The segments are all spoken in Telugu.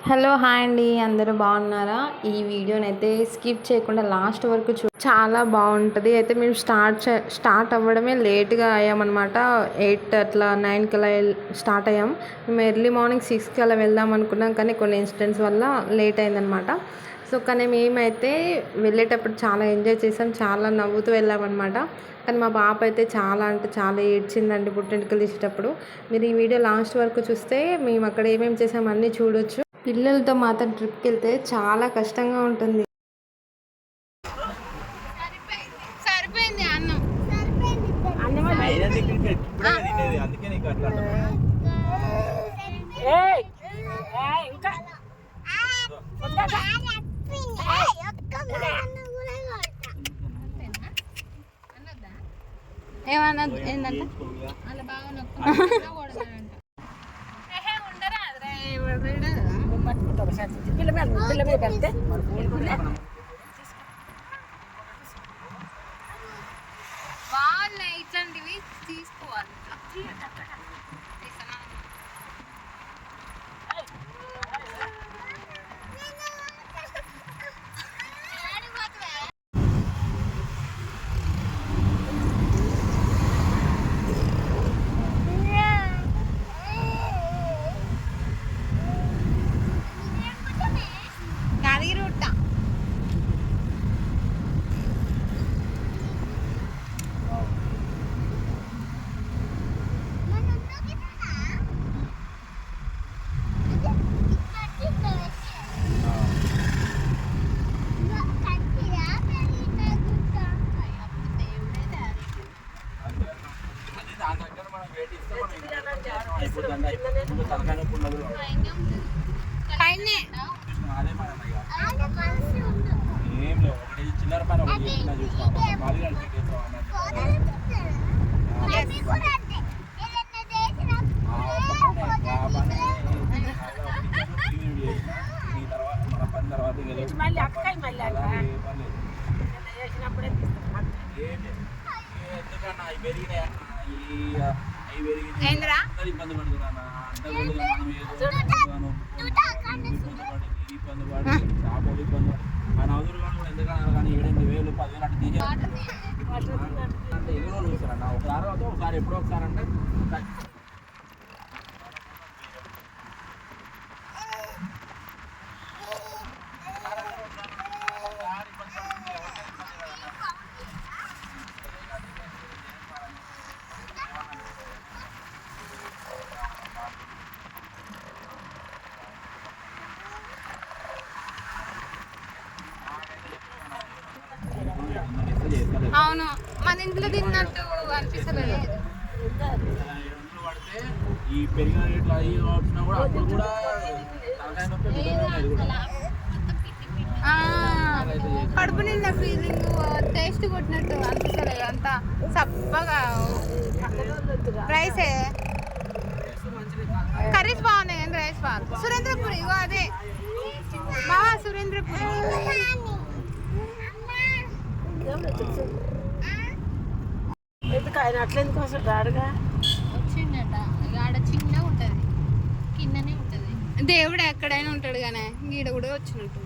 హలో హాయ్ అండి, అందరూ బాగున్నారా? ఈ వీడియోనైతే స్కిప్ చేయకుండా లాస్ట్ వరకు చాలా బాగుంటుంది. అయితే మేము స్టార్ట్ అవ్వడమే లేట్గా అయ్యామన్నమాట. 8 అట్లా 9కి అలా స్టార్ట్ అయ్యాం. మేము ఎర్లీ మార్నింగ్ 6కి అలా వెళ్దాం అనుకున్నాం, కానీ కొన్ని ఇన్సిడెంట్స్ వల్ల లేట్ అయిందనమాట. సో కానీ మేమైతే వెళ్ళేటప్పుడు చాలా ఎంజాయ్ చేసాం, చాలా నవ్వుతూ వెళ్ళామన్నమాట. కానీ మా పాప అయితే చాలా అంటే చాలా ఏడ్చిందండి పుట్టెంటుకలు తీసేటప్పుడు. మీరు ఈ వీడియో లాస్ట్ వరకు చూస్తే మేము అక్కడ ఏమేమి చేసామో అన్నీ చూడొచ్చు. పిల్లలతో మాత్రం ట్రిప్కి వెళ్తే చాలా కష్టంగా ఉంటుంది. ఏమన్నా ఏంటంటే అలా బాగా పిల్ల మీద పెడితే వాళ్ళ ఇట్లాంటివి తీసుకోవాలి. చిల్లర పని మళ్ళీ అక్కయ్య మళ్ళీ చేసినప్పుడే ఎందుకన్నా అవి పెరిగినాయి ఇబ్బంది పడుతున్నా ఇబ్బంది పడి షాపులు ఇబ్బంది పడి ఆ నవ్వులు కూడా ఎందుకన్నా కానీ 7,000 10,000 అట్లా తీసే అంటే ఎన్ని రోజులు చూస్తారన్న ఒకసారి ఎప్పుడో ఒకసారి అంటే అవును, మన ఇంట్లో తిన్నట్టు అనిపిస్తలేదు. ఈ పెరిగిన రేట్లు అవి వచ్చినా కూడా అప్పుడు కూడా కడుపు నిండా ఫీలింగ్, టేస్ట్ కొట్టినట్టు అనిపిస్తలేదు. అంత చప్పగా రైసే కర్రీస్ బాగున్నాయి కానీ రైస్ బాగా. సురేంద్రపురి ఇగో అదే బాగా సురేంద్రపురి. ఎందుకు ఆయన అట్లా ఎందుకు వస్తాడు ఆడగా వచ్చిండట. ఆడ చిన్న ఉంటుంది, కిందనే ఉంటుంది. దేవుడు ఎక్కడైనా ఉంటాడు కానీ గీడ కూడా వచ్చినట్టు.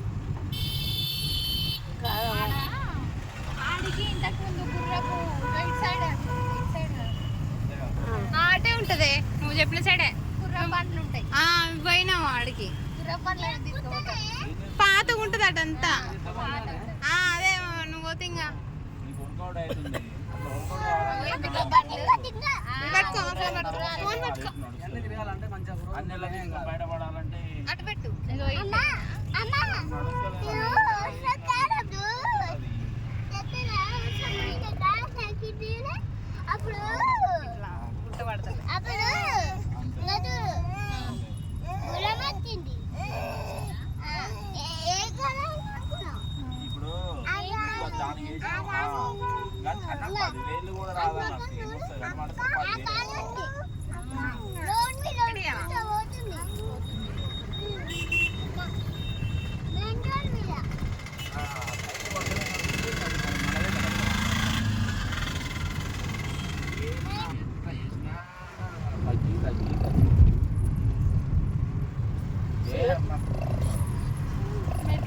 ఆడికి ఇంతకు ముందు గుర్రపు ఇటు సైడ్ అటే ఉంటుంది. నువ్వు చెప్పిన సైడే గుర్రం బండ్లు ఉంటాయి. పోయినావు ఆడికి గుర్రం బండ్లు పాతగా ఉంటుంది అటంతా. అదే నువ్వు పోతే ఇంకా అటు పెట్టు. వేలు కూడా రాదన్న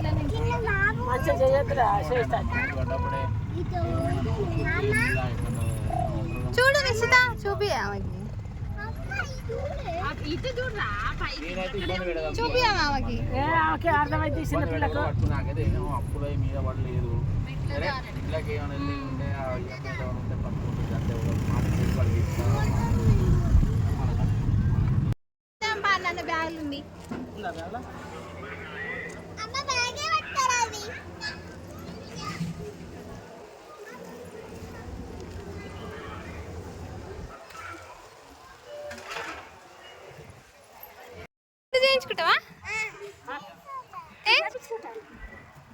మంచిగా చేయొద్దురా చేస్తాను. చూడు నిశ్చిత చూపి ఆమెకి చూపి ఆమెకి ఆమెకి అర్థమైతే చిన్న పిల్లకు అప్పుడు మీద పడలేదు ఇళ్ళకి ఏమైనా ఉంటే బ్యాగులు ఉంది చేయించుకుంటావా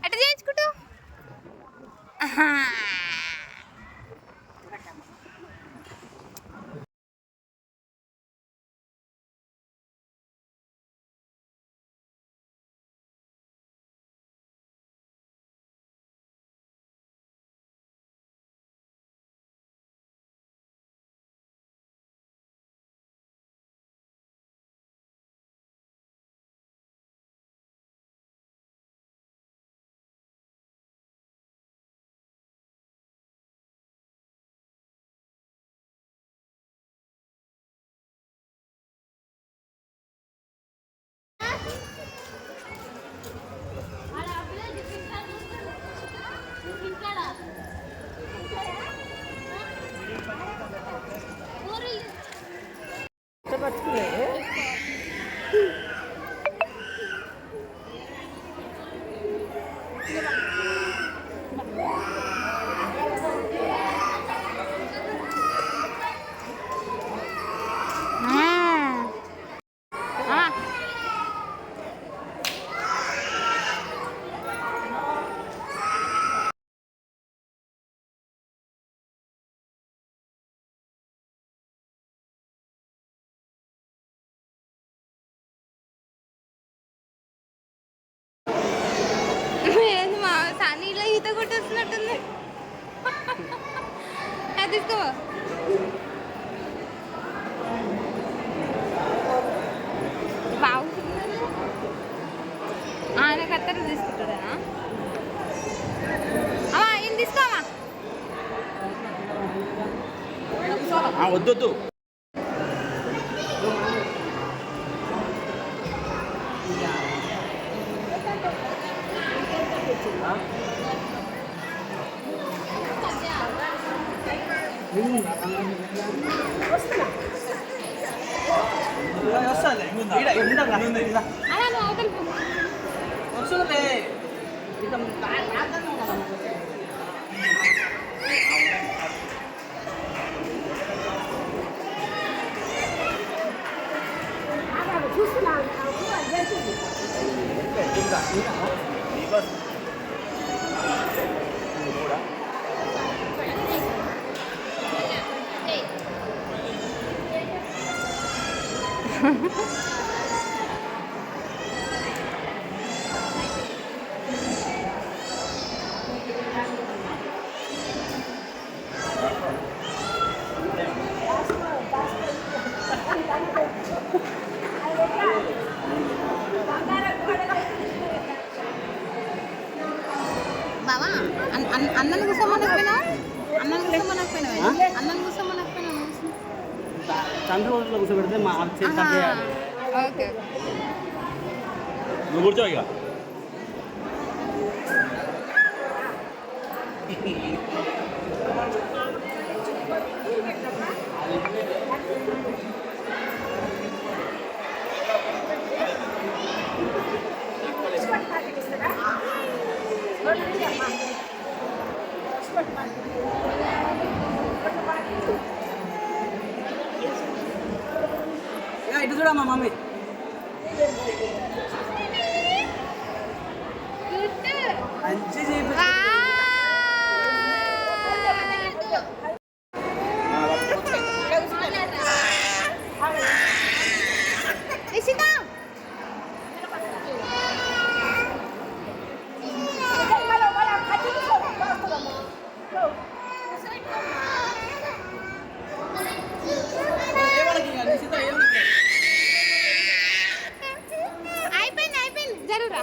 అట్లా చేయించుకుంటావు పట్టుకునే ఏంది మా సన్నీలో ఈత కొట్టేస్తున్నట్టుంది అది తీసుకో బాగుంది ఆయన కత్తెర తీసుకుంటాడా అమ్మా ఏం తీసుకోమా వద్దొద్దు అలా నువ్వు అవతల పో. బావా అన్నను కూర్చోమనకపోయినా అన్నను కూర్చోమనకపోయినా అన్నను కూర్చోమనకపోయినా చంద్రబాబులో కూర్చోబెడితే మా చేతి ఓకే నువ్వు కూర్చో ఇక ఇటు చూడమ్మా మమ్మీ మంచి చేపి అయిపోయింది జరురా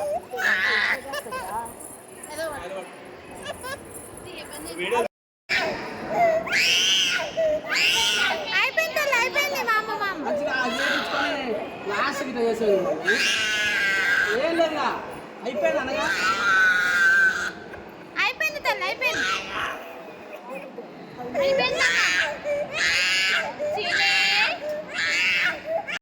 అయిపోయింది మా అమ్మ మంచిగా అది చేయించుకొని లాస్ట్ గిట్ట చేసేది ఏం లేదా అయిపోయింది అనగా అయిపోయింది తల్లి అయిపోయింది